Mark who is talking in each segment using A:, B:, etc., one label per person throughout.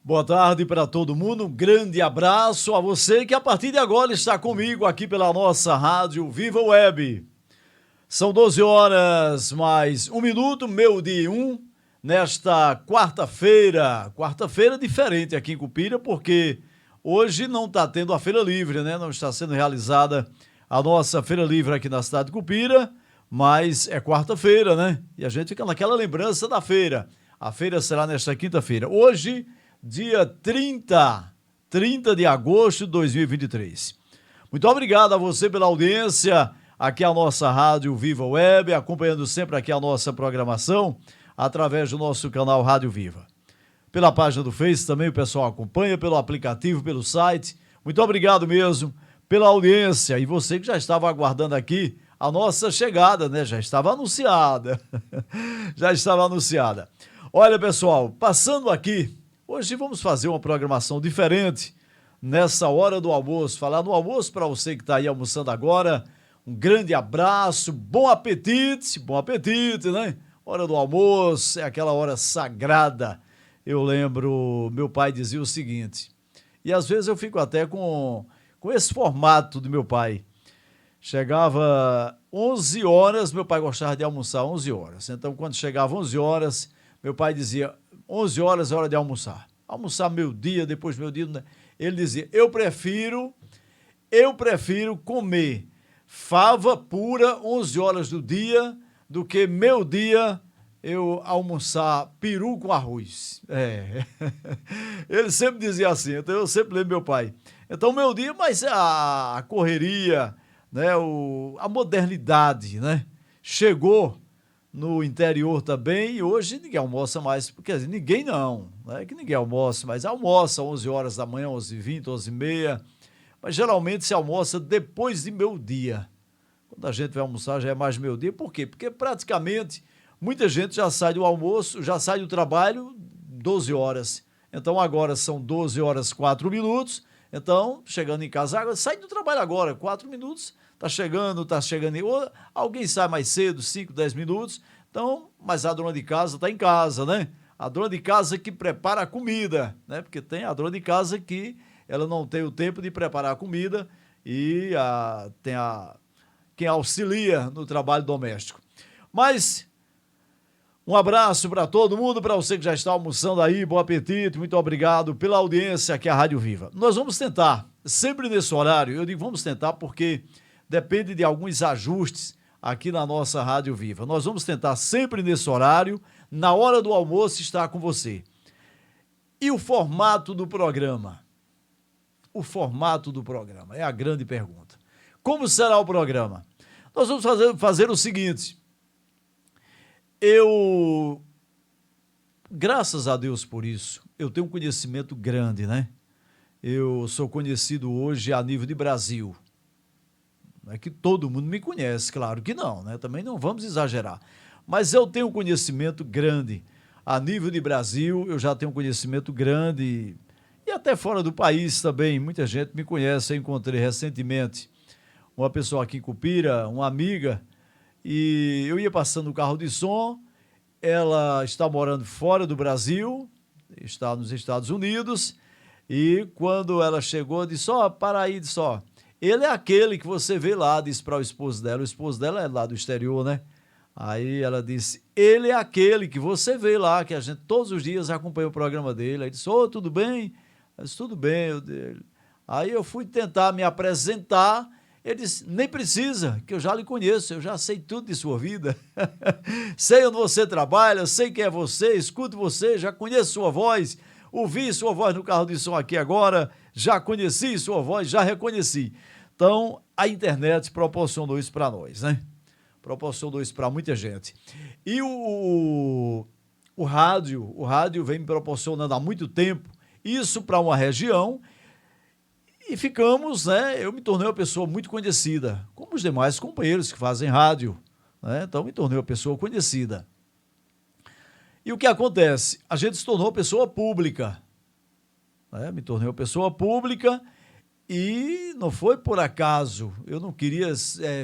A: Boa tarde para todo mundo, um grande abraço a você que a partir de agora está comigo aqui pela nossa rádio Viva Web. São 12 horas mais um minuto, meio-dia e um, nesta quarta-feira diferente aqui em Cupira, porque hoje não está tendo a Feira Livre, né? Não está sendo realizada a nossa Feira Livre aqui na cidade de Cupira, mas é quarta-feira, né? E a gente fica naquela lembrança da feira. A feira será nesta quinta-feira. Hoje, dia 30 de agosto de 2023. Muito obrigado a você pela audiência, aqui a nossa rádio Viva Web, acompanhando sempre aqui a nossa programação, através do nosso canal Rádio Viva. Pela página do Face também o pessoal acompanha, pelo aplicativo, pelo site. Muito obrigado mesmo pela audiência. E você que já estava aguardando aqui a nossa chegada, né? Já estava anunciada. Já estava anunciada. Olha, pessoal, passando aqui, hoje vamos fazer uma programação diferente nessa hora do almoço. Falar no almoço para você que está aí almoçando agora. Um grande abraço, bom apetite, né? Hora do almoço é aquela hora sagrada. Eu lembro, meu pai dizia o seguinte, e às vezes eu fico até com esse formato do meu pai. Chegava 11 horas, meu pai gostava de almoçar 11 horas. Então, quando chegava 11 horas, meu pai dizia, 11 horas é hora de almoçar. Almoçar meio-dia, depois meio-dia. Ele dizia, eu prefiro comer fava pura 11 horas do dia do que meio-dia eu almoçar peru com arroz. Ele sempre dizia assim, então eu sempre lembro meu pai. Então, meio-dia, mas a correria, né, a modernidade, né, chegou no interior também, e hoje ninguém almoça mais, quer dizer, ninguém não é que ninguém almoça, mas almoça 11 horas da manhã, 11h20, 11h30, mas geralmente se almoça depois de meio-dia. Quando a gente vai almoçar já é mais meio-dia, por quê? Porque praticamente muita gente já sai do almoço, já sai do trabalho 12 horas, então agora são 12 horas 4 minutos, então chegando em casa, agora sai do trabalho agora, 4 minutos, tá chegando, ou alguém sai mais cedo, 5, 10 minutos, então, mas a dona de casa tá em casa, né? A dona de casa que prepara a comida, né? Porque tem a dona de casa que ela não tem o tempo de preparar a comida e quem auxilia no trabalho doméstico. Mas um abraço para todo mundo, para você que já está almoçando aí, bom apetite, muito obrigado pela audiência aqui à Rádio Viva. Nós vamos tentar, sempre nesse horário, eu digo vamos tentar porque depende de alguns ajustes aqui na nossa Rádio Viva. Nós vamos tentar sempre nesse horário, na hora do almoço, estar com você. E o formato do programa? O formato do programa é a grande pergunta. Como será o programa? Nós vamos fazer o seguinte, graças a Deus por isso, eu tenho um conhecimento grande, né? Eu sou conhecido hoje a nível de Brasil. Não é que todo mundo me conhece, claro que não, né? Também não vamos exagerar. Mas eu tenho um conhecimento grande. A nível de Brasil, eu já tenho um conhecimento grande. E até fora do país também, muita gente me conhece. Eu encontrei recentemente uma pessoa aqui em Cupira, uma amiga, e eu ia passando o carro de som, ela está morando fora do Brasil, está nos Estados Unidos, e quando ela chegou, disse, para aí, disse, ele é aquele que você vê lá, disse para o esposo dela é lá do exterior, né? Aí ela disse, ele é aquele que você vê lá, que a gente todos os dias acompanha o programa dele. Aí disse, tudo bem? Eu disse, tudo bem. Aí eu fui tentar me apresentar, ele disse, nem precisa, que eu já lhe conheço, eu já sei tudo de sua vida. Sei onde você trabalha, sei quem é você, escuto você, já conheço sua voz, ouvi sua voz no carro de som aqui agora, já conheci sua voz, já reconheci. Então, a internet proporcionou isso para nós, né? Proporcionou isso para muita gente. E o rádio vem me proporcionando há muito tempo isso para uma região e ficamos, né? Eu me tornei uma pessoa muito conhecida, como os demais companheiros que fazem rádio, né? Então, me tornei uma pessoa conhecida. E o que acontece? A gente se tornou uma pessoa pública, né? Me tornei uma pessoa pública e não foi por acaso, eu não queria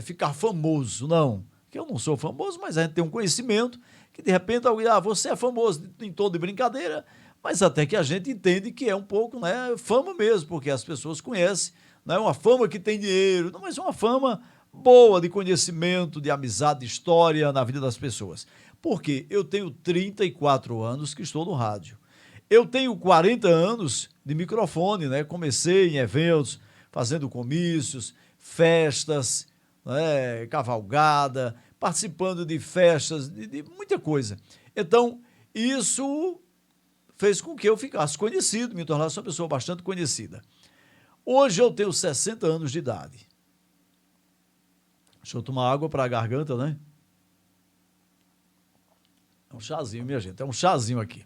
A: ficar famoso, não, que eu não sou famoso, mas a gente tem um conhecimento que de repente alguém, você é famoso em tom de brincadeira, mas até que a gente entende que é um pouco, né, fama mesmo, porque as pessoas conhecem, não é uma fama que tem dinheiro, não, mas uma fama boa de conhecimento, de amizade, de história na vida das pessoas. Porque eu tenho 34 anos que estou no rádio. Eu tenho 40 anos de microfone, né? Comecei em eventos, fazendo comícios, festas, né? Cavalgada, participando de festas, de muita coisa. Então, isso fez com que eu ficasse conhecido, me tornasse uma pessoa bastante conhecida. Hoje eu tenho 60 anos de idade. Deixa eu tomar água para a garganta, né? É um chazinho, minha gente, é um chazinho aqui.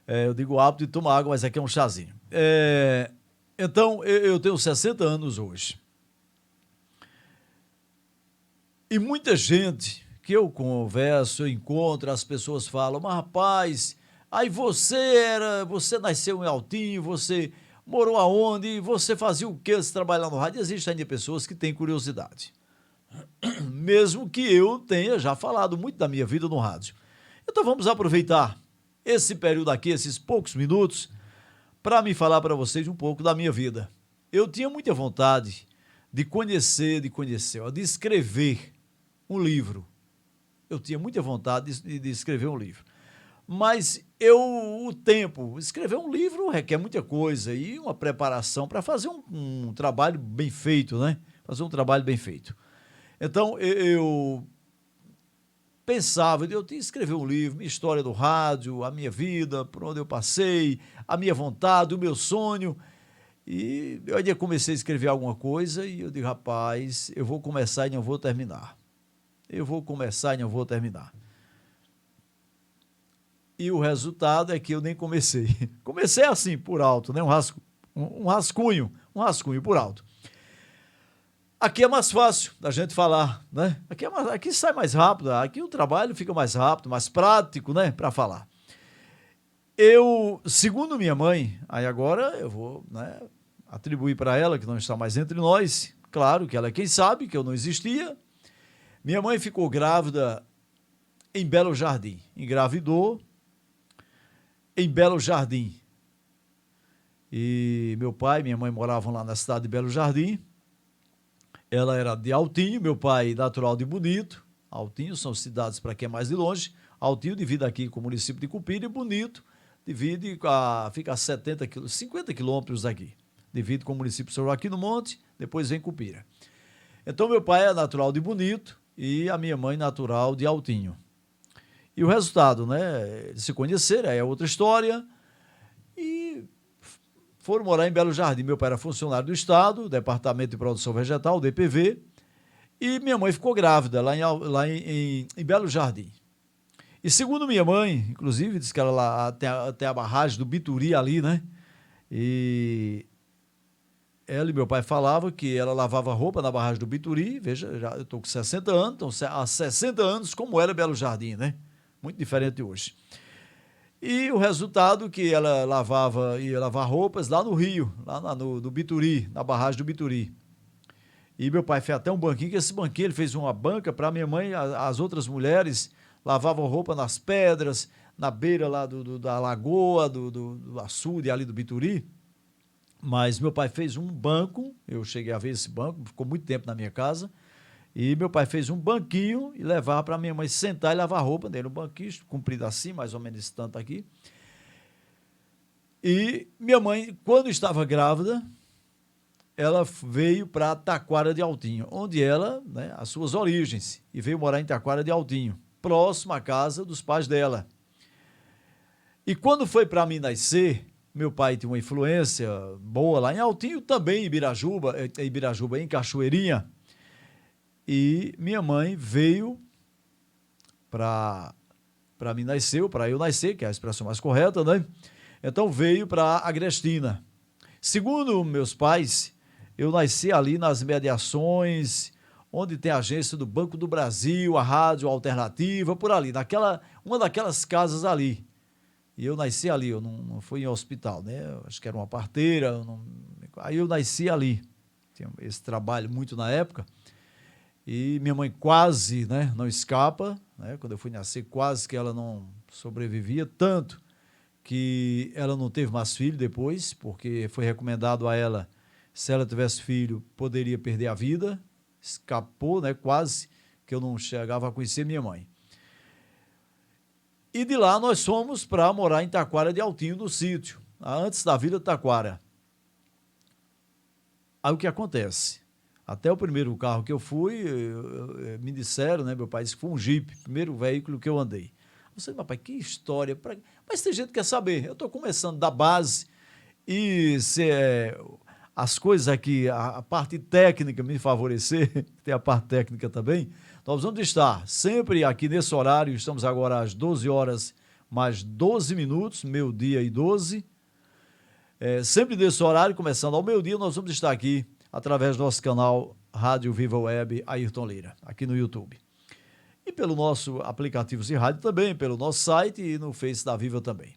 A: Eu digo hábito de tomar água, mas aqui é um chazinho. Então, eu tenho 60 anos hoje. E muita gente que eu converso, eu encontro, as pessoas falam, mas rapaz, aí você nasceu em Altinho, você morou aonde, você fazia o quê se trabalhar no rádio? Existem ainda pessoas que têm curiosidade. Mesmo que eu tenha já falado muito da minha vida no rádio. Então vamos aproveitar esse período aqui, esses poucos minutos, para me falar para vocês um pouco da minha vida. Eu tinha muita vontade de conhecer, de escrever um livro. Eu tinha muita vontade de escrever um livro. Mas escrever um livro requer muita coisa e uma preparação para fazer um trabalho bem feito, né? Fazer um trabalho bem feito. Então, eu pensava, eu tinha que escrever um livro, minha história do rádio, a minha vida, por onde eu passei, a minha vontade, o meu sonho. E eu ainda comecei a escrever alguma coisa e eu digo, rapaz, eu vou começar e não vou terminar. Eu vou começar e não vou terminar. E o resultado é que eu nem comecei. Comecei assim, por alto, né? Um rascunho por alto. Aqui é mais fácil da gente falar, né? Aqui sai mais rápido, aqui o trabalho fica mais rápido, mais prático, né? Para falar. Segundo minha mãe, aí agora eu vou, né, atribuir para ela, que não está mais entre nós, claro que ela é quem sabe, que eu não existia. Minha mãe ficou grávida em Belo Jardim, engravidou em Belo Jardim. E meu pai e minha mãe moravam lá na cidade de Belo Jardim. Ela era de Altinho, meu pai natural de Bonito. Altinho são cidades para quem é mais de longe. Altinho divide aqui com o município de Cupira e Bonito fica a 50 quilômetros daqui. Divide com o município de São Joaquim do Monte, depois vem Cupira. Então meu pai é natural de Bonito e a minha mãe natural de Altinho. E o resultado, né? Eles se conheceram, aí é outra história. E foram morar em Belo Jardim. Meu pai era funcionário do Estado, Departamento de Produção Vegetal, DPV, e minha mãe ficou grávida lá em Belo Jardim. E segundo minha mãe, inclusive, disse que ela lá tem a barragem do Bituri ali, né? E ela e meu pai falavam que ela lavava roupa na barragem do Bituri. Veja, eu estou com 60 anos, então há 60 anos como era Belo Jardim, né? Muito diferente de hoje. E o resultado que ela ia lavar roupas lá no Rio, no Bituri, na barragem do Bituri. E meu pai fez até um banquinho, que esse banquinho ele fez uma banca para minha mãe, as outras mulheres lavavam roupa nas pedras, na beira lá da lagoa, do açude ali do Bituri. Mas meu pai fez um banco, eu cheguei a ver esse banco, ficou muito tempo na minha casa. E meu pai fez um banquinho e levava para minha mãe sentar e lavar a roupa dele. Um banquinho comprido assim, mais ou menos esse tanto aqui. E minha mãe, quando estava grávida, ela veio para Taquara de Altinho, onde ela, né, as suas origens, e veio morar em Taquara de Altinho, próximo à casa dos pais dela. E quando foi para mim nascer, meu pai tinha uma influência boa lá em Altinho, também em Ibirajuba, em Cachoeirinha. E minha mãe veio para mim nasceu, para eu nascer, que é a expressão mais correta, né? Então veio para Agrestina. Segundo meus pais, eu nasci ali nas mediações, onde tem a agência do Banco do Brasil, a Rádio Alternativa, por ali, uma daquelas casas ali. E eu nasci ali, eu não fui em hospital, né? Eu acho que era uma parteira, aí eu nasci ali. Tinha esse trabalho muito na época. E minha mãe quase, né, não escapa, né? Quando eu fui nascer, quase que ela não sobrevivia, tanto que ela não teve mais filho depois, porque foi recomendado a ela, se ela tivesse filho, poderia perder a vida. Escapou, né? Quase que eu não chegava a conhecer minha mãe. E de lá nós fomos para morar em Taquara de Altinho, no sítio, antes da Vila de Taquara. Aí o que acontece? Até o primeiro carro que eu fui, me disseram, né? Meu pai disse que foi um Jeep, primeiro veículo que eu andei. Eu falei, papai, que história. Mas tem gente que quer saber. Eu estou começando da base e as coisas aqui, a parte técnica me favorecer, tem a parte técnica também, nós vamos estar sempre aqui nesse horário, estamos agora às 12 horas mais 12 minutos, meio-dia e 12. Sempre nesse horário, começando ao meio-dia, nós vamos estar aqui através do nosso canal Rádio Viva Web Ayrton Lira, aqui no YouTube. E pelo nosso aplicativo de rádio também, pelo nosso site e no Face da Viva também.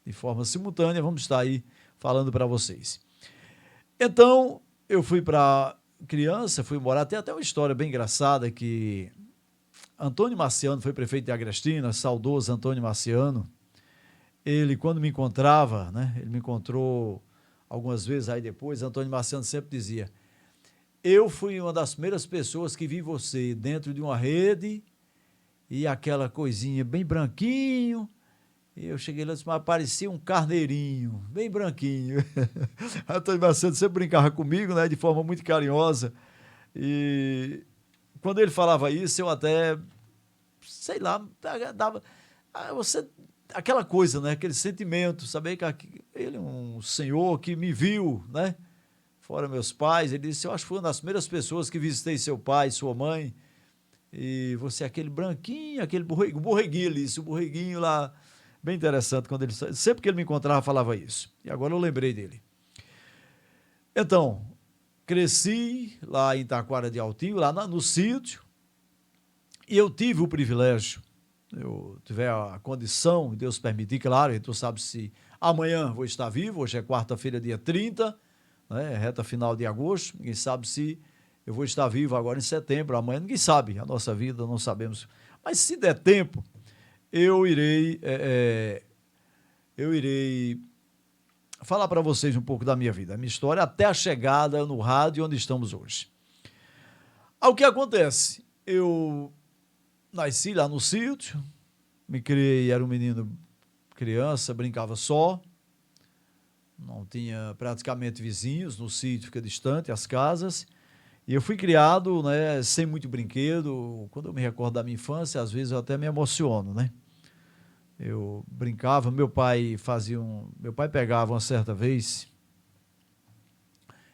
A: De forma simultânea, vamos estar aí falando para vocês. Então, eu fui para criança, fui morar, tem até uma história bem engraçada que Antônio Marciano foi prefeito de Agrestina, saudoso Antônio Marciano. Ele, quando me encontrava, né, ele me encontrou algumas vezes aí depois, Antônio Marciano sempre dizia, eu fui uma das primeiras pessoas que vi você dentro de uma rede e aquela coisinha bem branquinho, e eu cheguei lá e disse, mas parecia um carneirinho, bem branquinho. Antônio Marciano sempre brincava comigo, né, de forma muito carinhosa, e quando ele falava isso, eu até, sei lá, dava, aquela coisa, né, aquele sentimento, saber que ele é um senhor que me viu, né, fora meus pais, ele disse, eu acho que foi uma das primeiras pessoas que visitei seu pai, sua mãe, e você é aquele branquinho, aquele borreguinho ali, o borreguinho lá, bem interessante, quando ele, sempre que ele me encontrava falava isso, e agora eu lembrei dele. Então, cresci lá em Taquara de Altinho, lá no sítio, e eu tive o privilégio, eu tiver a condição, Deus permitir, claro, e tu sabe se amanhã vou estar vivo, hoje é quarta-feira, dia 30, né, reta final de agosto, ninguém sabe se eu vou estar vivo agora em setembro, amanhã ninguém sabe, a nossa vida não sabemos, mas se der tempo, eu irei falar para vocês um pouco da minha vida, a minha história até a chegada no rádio onde estamos hoje. O que acontece? Eu nasci lá no sítio, me criei, era um menino criança, brincava só, não tinha praticamente vizinhos, no sítio fica distante, as casas, e eu fui criado, né, sem muito brinquedo. Quando eu me recordo da minha infância, às vezes eu até me emociono, né? Eu brincava, meu pai pegava uma certa vez,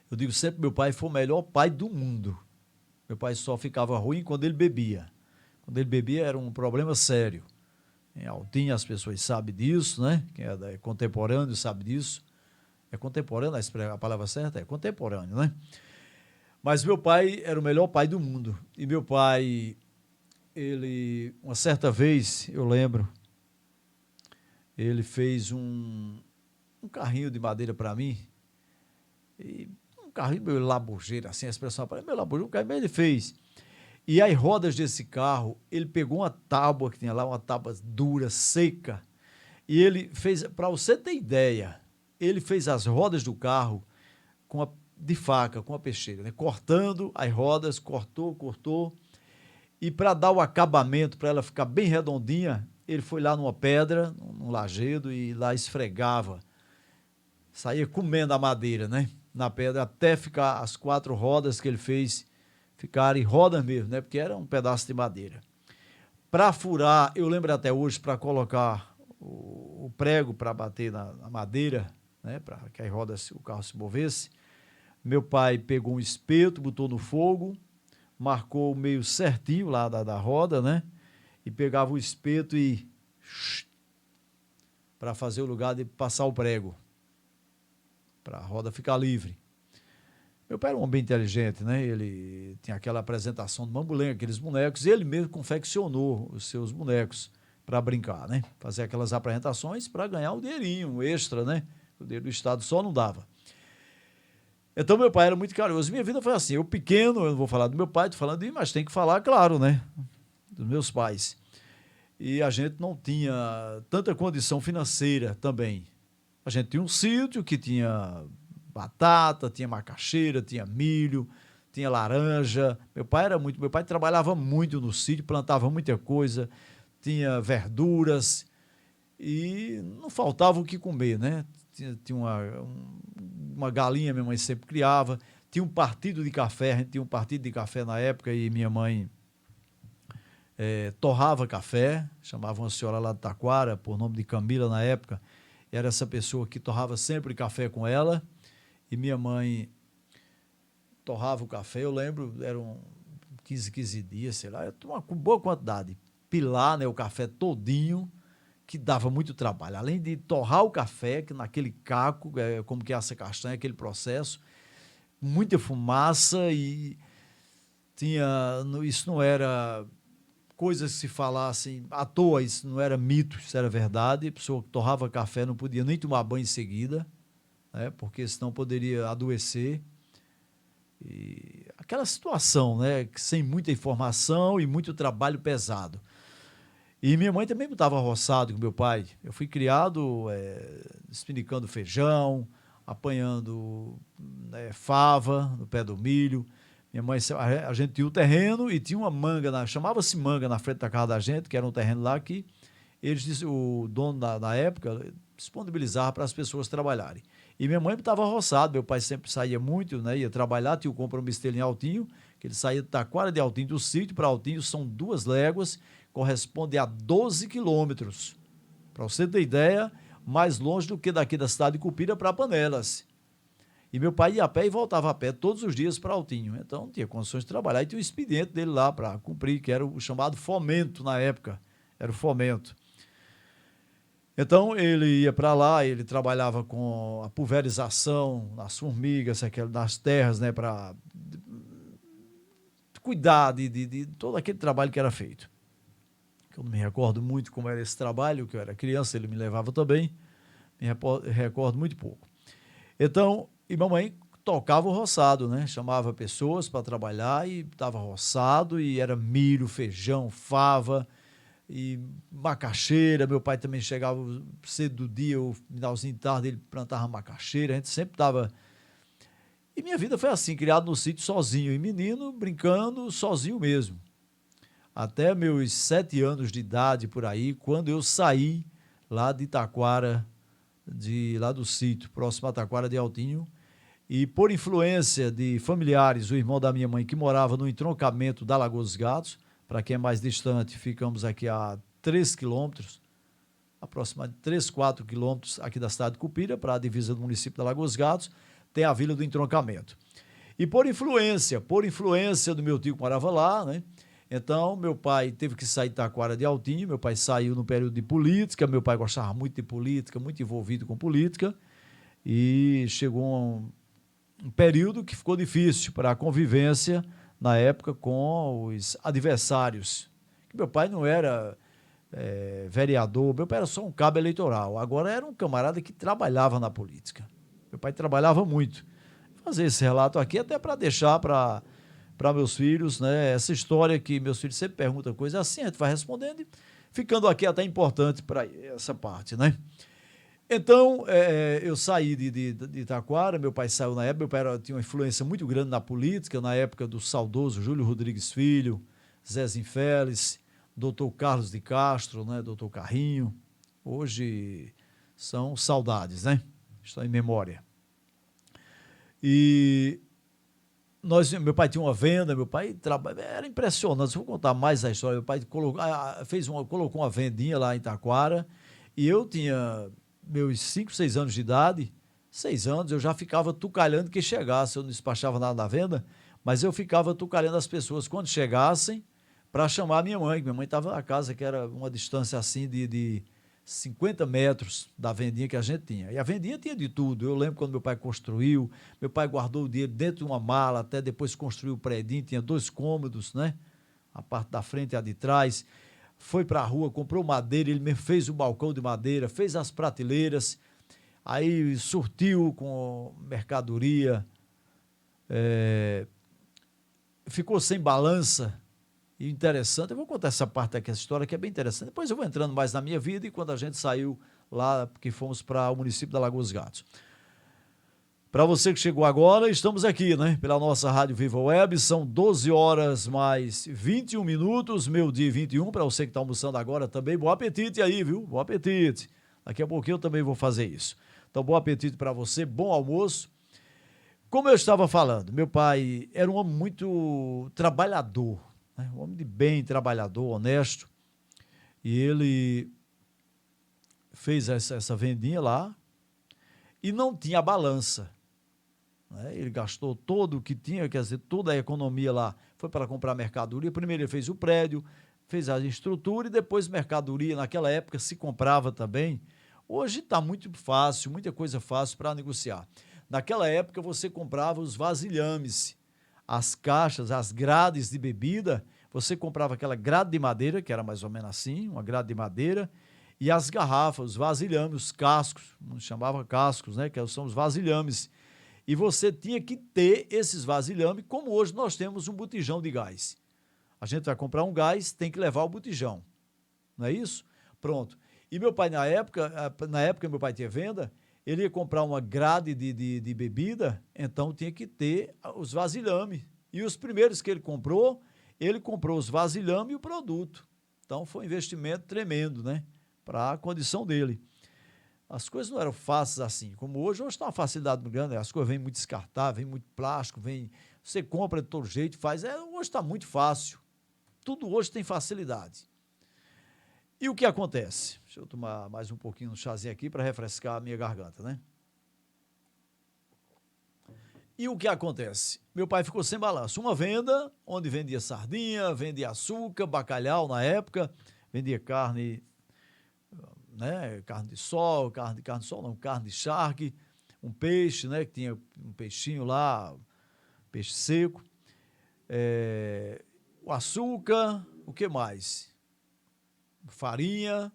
A: eu digo sempre, meu pai foi o melhor pai do mundo. Meu pai só ficava ruim quando ele bebia. Quando ele bebia era um problema sério. Em Altinho as pessoas sabem disso, né? Quem é contemporâneo sabe disso. É contemporâneo a palavra certa? É contemporâneo, né? Mas meu pai era o melhor pai do mundo. E meu pai, ele, uma certa vez, eu lembro, ele fez um carrinho de madeira para mim, e um carrinho meio labujeiro, assim, a expressão, meio labujeiro, um carrinho ele fez. E as rodas desse carro, ele pegou uma tábua que tinha lá, uma tábua dura, seca, e ele fez, para você ter ideia, ele fez as rodas do carro de faca, com a peixeira, né? Cortando as rodas, cortou, e para dar o acabamento, para ela ficar bem redondinha, ele foi lá numa pedra, num lajedo, e lá esfregava, saía comendo a madeira, né? Na pedra, até ficar as 4 rodas que ele fez ficarem rodas mesmo, né? Porque era um pedaço de madeira. Para furar, eu lembro até hoje, para colocar o prego para bater na madeira, né? Para que as rodas, o carro se movesse, meu pai pegou um espeto, botou no fogo, marcou o meio certinho lá da roda, né? E pegava o espeto e para fazer o lugar de passar o prego, para a roda ficar livre. Meu pai era um homem bem inteligente, né? Ele tinha aquela apresentação do Mambulenga, aqueles bonecos, e ele mesmo confeccionou os seus bonecos para brincar, né? Fazer aquelas apresentações para ganhar o dinheirinho, um extra, né? O dinheiro do Estado só não dava. Então meu pai era muito carinhoso. Minha vida foi assim, eu pequeno, eu não vou falar do meu pai, estou falando de mim, mas tem que falar, claro, né? Dos meus pais. e a gente não tinha tanta condição financeira também. A gente tinha um sítio que tinha batata, tinha macaxeira, tinha milho, tinha laranja. Meu pai trabalhava muito no sítio, plantava muita coisa, tinha verduras e não faltava o que comer, né? Tinha uma galinha, minha mãe sempre criava. Tinha um partido de café, a gente tinha um partido de café na época e minha mãe torrava café, chamava uma senhora lá de Taquara, por nome de Camila na época, era essa pessoa que torrava sempre café com ela, e minha mãe torrava o café, eu lembro, eram 15 dias, sei lá, uma boa quantidade, pilar, né, o café todinho, que dava muito trabalho, além de torrar o café, que naquele caco, como que é essa castanha, aquele processo, muita fumaça e tinha, isso não era coisas que se falassem à toa, isso não era mito, isso era verdade. A pessoa que torrava café não podia nem tomar banho em seguida, né, porque senão poderia adoecer. E aquela situação, né, sem muita informação e muito trabalho pesado. E minha mãe também estava roçado com meu pai. Eu fui criado espinicando feijão, apanhando fava no pé do milho. Minha mãe, a gente tinha o terreno e tinha uma manga, chamava-se manga na frente da casa da gente, que era um terreno lá que eles, o dono na época, disponibilizava para as pessoas trabalharem. E minha mãe estava roçado, meu pai sempre saía muito, né, ia trabalhar, tinha o compromisso dele em Altinho, que ele saía de Taquara de Altinho, do sítio para Altinho, são 2 léguas, corresponde a 12 quilômetros. Para você ter ideia, mais longe do que daqui da cidade de Cupira para Panelas. E meu pai ia a pé e voltava a pé todos os dias para Altinho. Então, não tinha condições de trabalhar. E tinha o expediente dele lá para cumprir, que era o chamado fomento na época. Era o fomento. Então, ele ia para lá, ele trabalhava com a pulverização nas formigas, nas terras, né, para cuidar de todo aquele trabalho que era feito. Eu não me recordo muito como era esse trabalho, que eu era criança, ele me levava também. Me recordo muito pouco. Então, e mamãe tocava o roçado, né? Chamava pessoas para trabalhar e estava roçado e era milho, feijão, fava e macaxeira. Meu pai também chegava cedo do dia, ou finalzinho de tarde, ele plantava macaxeira. A gente sempre estava. E minha vida foi assim, criado no sítio sozinho, e menino brincando sozinho mesmo. Até meus 7 anos de idade por aí, quando eu saí lá de Taquara, lá do sítio, próximo a Taquara de Altinho, e por influência de familiares, o irmão da minha mãe que morava no entroncamento da Lagoa dos Gatos, para quem é mais distante, ficamos aqui a 3 quilômetros, aproximadamente 3, 4 quilômetros aqui da cidade de Cupira, para a divisa do município da Lagoa dos Gatos, tem a Vila do Entroncamento. E por influência do meu tio que morava lá, né? Então, meu pai teve que sair de Taquara de Altinho, meu pai saiu no período de política, meu pai gostava muito de política, muito envolvido com política, e chegou um período que ficou difícil para a convivência na época com os adversários. Meu pai não era vereador, meu pai era só um cabo eleitoral, agora era um camarada que trabalhava na política. Meu pai trabalhava muito. Vou fazer esse relato aqui até para deixar para meus filhos, né? Essa história que meus filhos sempre perguntam coisa assim, a gente vai respondendo e ficando aqui até importante para essa parte, né? Então, eu saí de Itaquara, meu pai saiu na época, meu pai tinha uma influência muito grande na política, na época do saudoso Júlio Rodrigues Filho, Zezinho Félix, doutor Carlos de Castro, né? Doutor Carrinho, hoje são saudades, né? Estão em memória. E meu pai tinha uma venda, meu pai era impressionante. Se eu vou contar mais a história, meu pai colocou uma vendinha lá em Taquara e eu tinha meus 5, 6 anos de idade. 6 anos eu já ficava tucalhando que chegasse. Eu não despachava nada na venda, mas eu ficava tucalhando as pessoas quando chegassem para chamar a minha mãe. Minha mãe estava na casa, que era uma distância assim de 50 metros da vendinha que a gente tinha. E a vendinha tinha de tudo. Eu lembro quando meu pai construiu, meu pai guardou o dinheiro dentro de uma mala, até depois construiu o prédio, tinha 2 cômodos, né? A parte da frente e a de trás. Foi para a rua, comprou madeira, ele mesmo fez o balcão de madeira, fez as prateleiras, aí surtiu com mercadoria, ficou sem balança, E interessante, eu vou contar essa parte aqui, essa história que é bem interessante. Depois eu vou entrando mais na minha vida e quando a gente saiu lá, que fomos para o município da Lagoa dos Gatos. Para você que chegou agora, estamos aqui, né? Pela nossa Rádio Viva Web, são 12 horas mais 21 minutos, meu dia 21, para você que está almoçando agora também, bom apetite aí, viu? Bom apetite. Daqui a pouquinho eu também vou fazer isso. Então, bom apetite para você, bom almoço. Como eu estava falando, meu pai era um homem muito trabalhador, né? Um homem de bem, trabalhador, honesto, e ele fez essa vendinha lá e não tinha balança. Ele gastou todo o que tinha, quer dizer, toda a economia lá foi para comprar mercadoria. Primeiro ele fez o prédio, fez a estrutura e depois mercadoria. Naquela época se comprava também. Hoje está muito fácil, muita coisa fácil para negociar. Naquela época você comprava os vasilhames, as caixas, as grades de bebida. Você comprava aquela grade de madeira, que era mais ou menos assim, uma grade de madeira, e as garrafas, os vasilhames, os cascos, não chamava cascos, né? Que são os vasilhames. E você tinha que ter esses vasilhames, como hoje nós temos um botijão de gás. A gente vai comprar um gás, tem que levar o botijão. Não é isso? Pronto. E meu pai, na época meu pai tinha venda, ele ia comprar uma grade de bebida, então tinha que ter os vasilhames. E os primeiros que ele comprou os vasilhames e o produto. Então foi um investimento tremendo, né? Para a condição dele. As coisas não eram fáceis assim, como hoje está uma facilidade muito grande, as coisas vêm muito descartáveis, vem muito plástico, você compra de todo jeito, faz, hoje está muito fácil, tudo hoje tem facilidade. E o que acontece? Deixa eu tomar mais um pouquinho de chazinho aqui para refrescar a minha garganta, né? E o que acontece? Meu pai ficou sem balanço, uma venda onde vendia sardinha, vendia açúcar, bacalhau na época, vendia carne, né? Carne de sol, carne de sol não, carne de charque, um peixe, né? Que tinha um peixinho lá, peixe seco, o açúcar, o que mais? Farinha,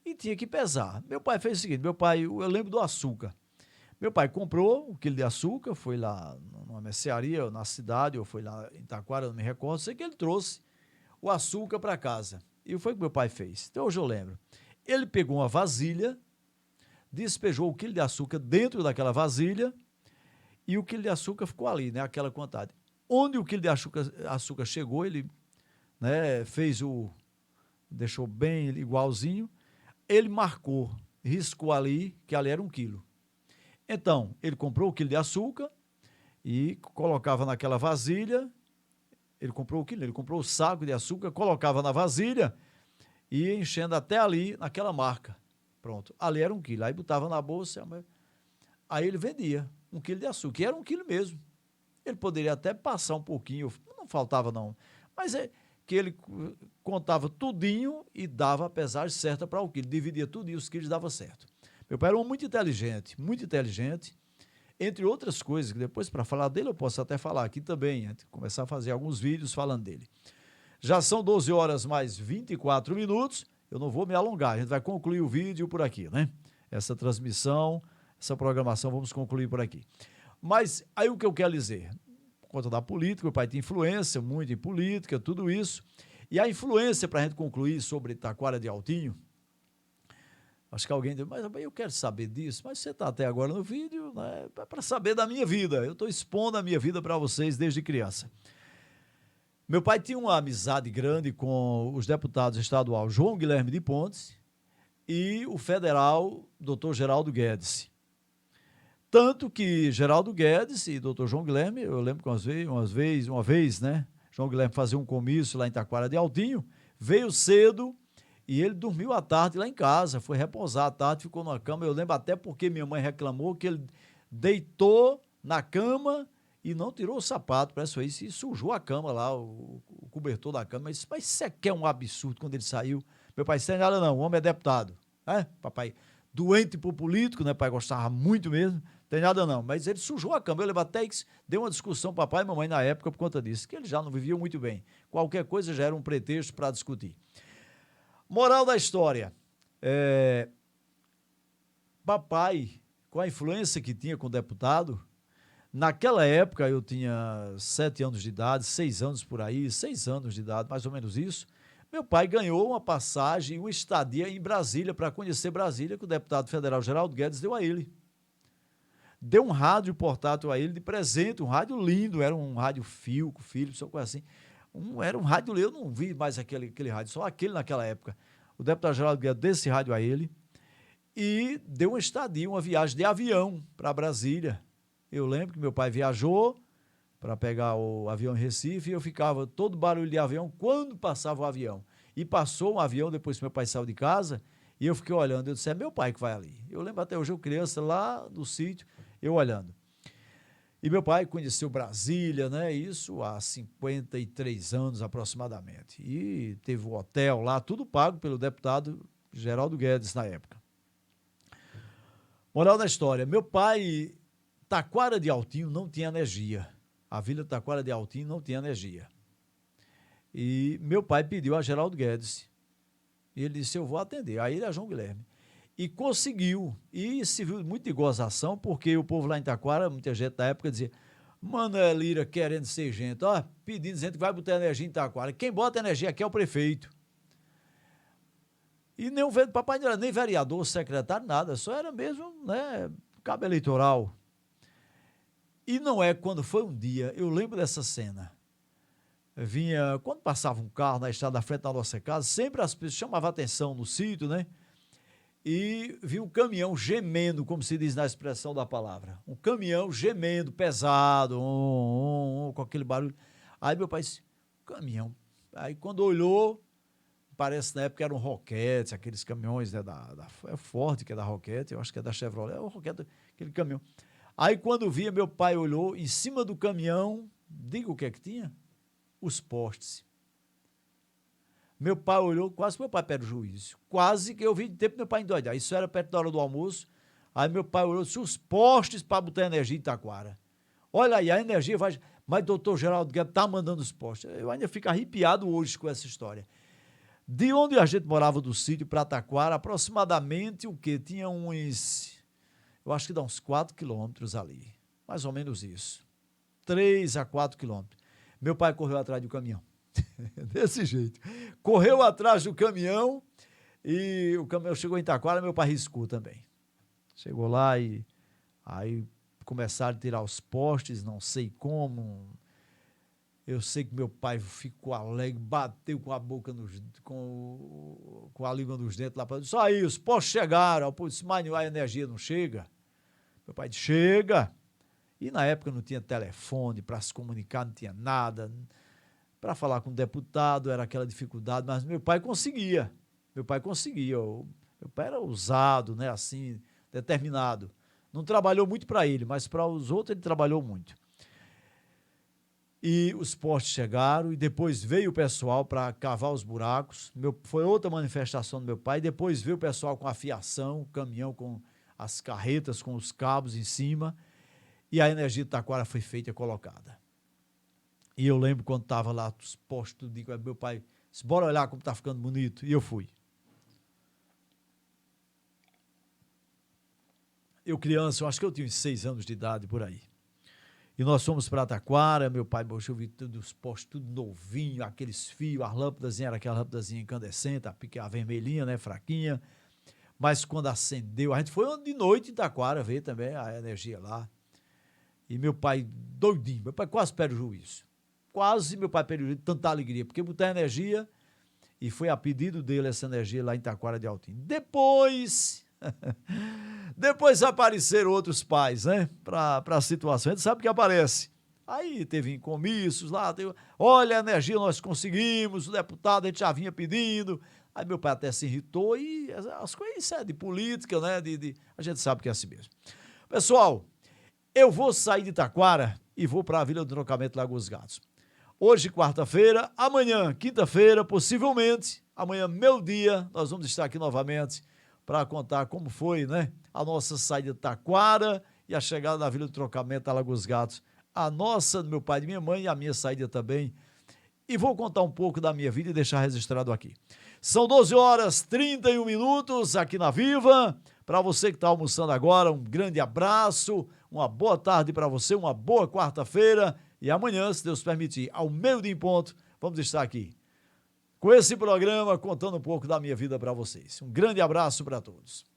A: e tinha que pesar. Meu pai fez o seguinte, eu lembro do açúcar. Meu pai comprou um quilo de açúcar, foi lá numa mercearia, na cidade, ou foi lá em Taquara, não me recordo, sei que ele trouxe o açúcar para casa. E foi o que meu pai fez. Então hoje eu lembro. Ele pegou uma vasilha, despejou o quilo de açúcar dentro daquela vasilha e o quilo de açúcar ficou ali, né? Aquela quantidade. Onde o quilo de açúcar chegou, ele, né, deixou bem igualzinho, ele marcou, riscou ali, que ali era 1 quilo. Então, ele comprou o quilo de açúcar e colocava naquela vasilha, ele comprou o saco de açúcar, colocava na vasilha e ia enchendo até ali, naquela marca. Pronto, ali era 1 quilo. Aí botava na bolsa, aí ele vendia 1 quilo de açúcar, e era 1 quilo mesmo. Ele poderia até passar um pouquinho, não faltava não, mas é que ele contava tudinho e dava a pesagem certa para o quilo, dividia tudo e os quilos dava certo. Meu pai era um muito inteligente, entre outras coisas, que depois para falar dele eu posso até falar aqui também, começar a fazer alguns vídeos falando dele. Já são 12 horas mais 24 minutos, eu não vou me alongar, a gente vai concluir o vídeo por aqui, né? Essa transmissão, essa programação, vamos concluir por aqui. Mas aí o que eu quero dizer? Por conta da política, meu pai tem influência muito em política, tudo isso. E a influência, para a gente concluir sobre Taquara de Altinho, acho que alguém diz, mas eu quero saber disso, mas você está até agora no vídeo, né, para saber da minha vida. Eu estou expondo a minha vida para vocês desde criança. Meu pai tinha uma amizade grande com os deputados estadual João Guilherme de Pontes e o federal Dr. Geraldo Guedes. Tanto que Geraldo Guedes e Dr. João Guilherme, eu lembro que uma vez, né? João Guilherme fazia um comício lá em Taquara de Altinho, veio cedo e ele dormiu à tarde lá em casa, foi repousar à tarde, ficou na cama. Eu lembro até porque minha mãe reclamou que ele deitou na cama e não tirou o sapato, parece isso, e sujou a cama lá, o cobertor da cama. Mas isso aqui é um absurdo quando ele saiu. Meu pai disse, não tem nada não, o homem é deputado. Papai, doente por político, né? Pai gostava muito mesmo. Tem nada não, mas ele sujou a cama. Eu lembro até que deu uma discussão papai e mamãe na época por conta disso, que eles já não viviam muito bem. Qualquer coisa já era um pretexto para discutir. Moral da história, papai, com a influência que tinha com o deputado, Naquela época eu tinha 7 anos de idade, 6 anos por aí, 6 anos de idade, mais ou menos isso. Meu pai ganhou uma passagem, uma estadia em Brasília para conhecer Brasília, que o deputado federal Geraldo Guedes deu a ele. Deu um rádio portátil a ele de presente, um rádio lindo, era um rádio Philips, uma coisa assim. Era um rádio, eu não vi mais aquele rádio, só aquele naquela época. O deputado Geraldo Guedes deu esse rádio a ele e deu uma estadia, uma viagem de avião para Brasília. Eu lembro que meu pai viajou para pegar o avião em Recife e eu ficava todo barulho de avião quando passava o avião. E passou um avião depois que meu pai saiu de casa e eu fiquei olhando. Eu disse, é meu pai que vai ali. Eu lembro até hoje, eu criança lá no sítio, eu olhando. E meu pai conheceu Brasília, né? Isso há 53 anos aproximadamente. E teve um hotel lá, tudo pago pelo deputado Geraldo Guedes na época. Moral da história, meu pai, Taquara de Altinho não tinha energia. A Vila Taquara de Altinho não tinha energia. E meu pai pediu a Geraldo Guedes. E ele disse, eu vou atender. Aí ele é João Guilherme. E conseguiu. E se viu muito de gozação, porque o povo lá em Taquara, muita gente da época dizia, Mané Lira querendo ser gente, ó, pedindo, dizendo que vai botar energia em Taquara. Quem bota energia aqui é o prefeito. E nem o papai não era nem vereador, secretário, nada, só era mesmo, né, cabo eleitoral. E não é quando foi um dia, eu lembro dessa cena. Vinha, quando passava um carro na estrada da frente da nossa casa, sempre as pessoas chamavam atenção no sítio, né? E vi um caminhão gemendo, como se diz na expressão da palavra. Um caminhão gemendo, pesado, com aquele barulho. Aí meu pai disse, caminhão. Aí quando olhou, parece na época eram Roquete, aqueles caminhões, né, é Ford, que é da Roquete, eu acho que é da Chevrolet, é o Roquete, aquele caminhão. Aí quando via, meu pai olhou, em cima do caminhão, diga o que é que tinha? Os postes. Meu pai olhou, quase que meu pai perde o juízo. Quase que eu vi de tempo meu pai endoidar. Isso era perto da hora do almoço. Aí meu pai olhou, disse, os postes para botar energia em Taquara. Olha aí, a energia vai... Mas doutor Geraldo Guedes está mandando os postes. Eu ainda fico arrepiado hoje com essa história. De onde a gente morava do sítio para Taquara, aproximadamente o quê? Tinha uns... Eu acho que dá uns 4 quilômetros ali. Mais ou menos isso. 3 a 4 quilômetros. Meu pai correu atrás do caminhão. Desse jeito. Correu atrás do caminhão e o caminhão chegou em Taquara, meu pai riscou também. Chegou lá e aí começaram a tirar os postes, não sei como. Eu sei que meu pai ficou alegre, bateu com a boca, com a língua nos dentes lá para dizer, só aí, os postes chegaram. Eu disse, mas a energia não chega. Meu pai disse, chega. E na época não tinha telefone para se comunicar, não tinha nada. Para falar com o deputado era aquela dificuldade, mas meu pai conseguia. Meu pai conseguia. Meu pai era ousado, né, assim, determinado. Não trabalhou muito para ele, mas para os outros ele trabalhou muito. E os postes chegaram e depois veio o pessoal para cavar os buracos. Foi outra manifestação do meu pai. Depois veio o pessoal com a fiação, o caminhão com as carretas, com os cabos em cima. E a energia de Taquara foi feita e colocada. E eu lembro quando estava lá, os postos, digo, meu pai disse, bora olhar como está ficando bonito. E eu fui. Eu criança, eu acho que eu tinha uns 6 anos de idade, por aí. E nós fomos para Taquara, meu pai, eu vi tudo, os postos tudo novinho, aqueles fios, as lâmpadas, era aquela lâmpadazinha incandescente, a vermelhinha, né, fraquinha. Mas quando acendeu, a gente foi de noite em Taquara ver também a energia lá. E meu pai doidinho, meu pai quase perde o juízo. Quase meu pai perdeu tanta alegria, porque botar energia, e foi a pedido dele essa energia lá em Taquara de Altinho. Depois apareceram outros pais, né, para a situação, a gente sabe que aparece. Aí teve comícios lá, olha a energia nós conseguimos, o deputado a gente já vinha pedindo, aí meu pai até se irritou e as coisas, isso é de política, né, a gente sabe que é assim mesmo. Pessoal, eu vou sair de Taquara e vou para a Vila do Trocamento Lagoas Gatos. Hoje, quarta-feira, amanhã, quinta-feira, possivelmente, amanhã, meu dia, nós vamos estar aqui novamente para contar como foi, né, a nossa saída de Taquara e a chegada da Vila do Trocamento a Lagoas Gatos. A nossa, do meu pai e de minha mãe, e a minha saída também. E vou contar um pouco da minha vida e deixar registrado aqui. São 12 horas 31 minutos aqui na Viva. Para você que está almoçando agora, um grande abraço, uma boa tarde para você, uma boa quarta-feira. E amanhã, se Deus permitir, ao meio-dia em ponto, vamos estar aqui com esse programa, contando um pouco da minha vida para vocês. Um grande abraço para todos.